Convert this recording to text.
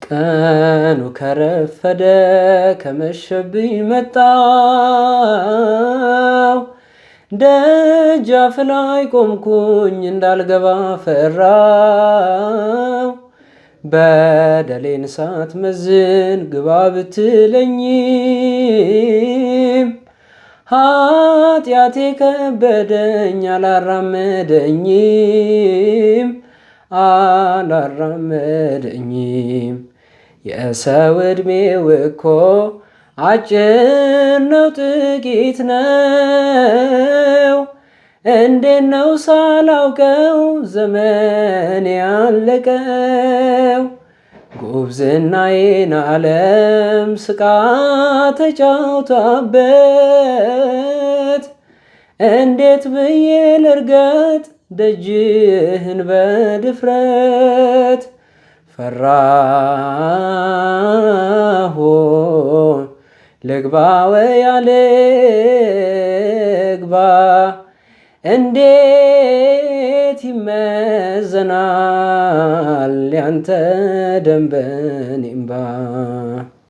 ቀኑ ከረፈደ ከመሸብኝ መጣው ደጃፍ ላይ ቆምኩኝ እንዳልገባ ፈራው። በደሌን ሳትመዝን ግባ ብትለኝም ኃጢአቴ ከበደኝ አላራመደኝም። የሰው ዕድሜው እኮ አጭር ነው ጥቂት ነው። እንዴት ነው ሳላውቀው ዘመን ያለቀው? ጉብዝናዬን ዓለም ስቃ ተጫውታበት እንዴት ብዬ ልርገጥ ደጅህን በድፍረት? ፈራሁ ልግባ ወይ አልግባ እንዴት ይመዘናል ያንተ ደም በኔ እንባ?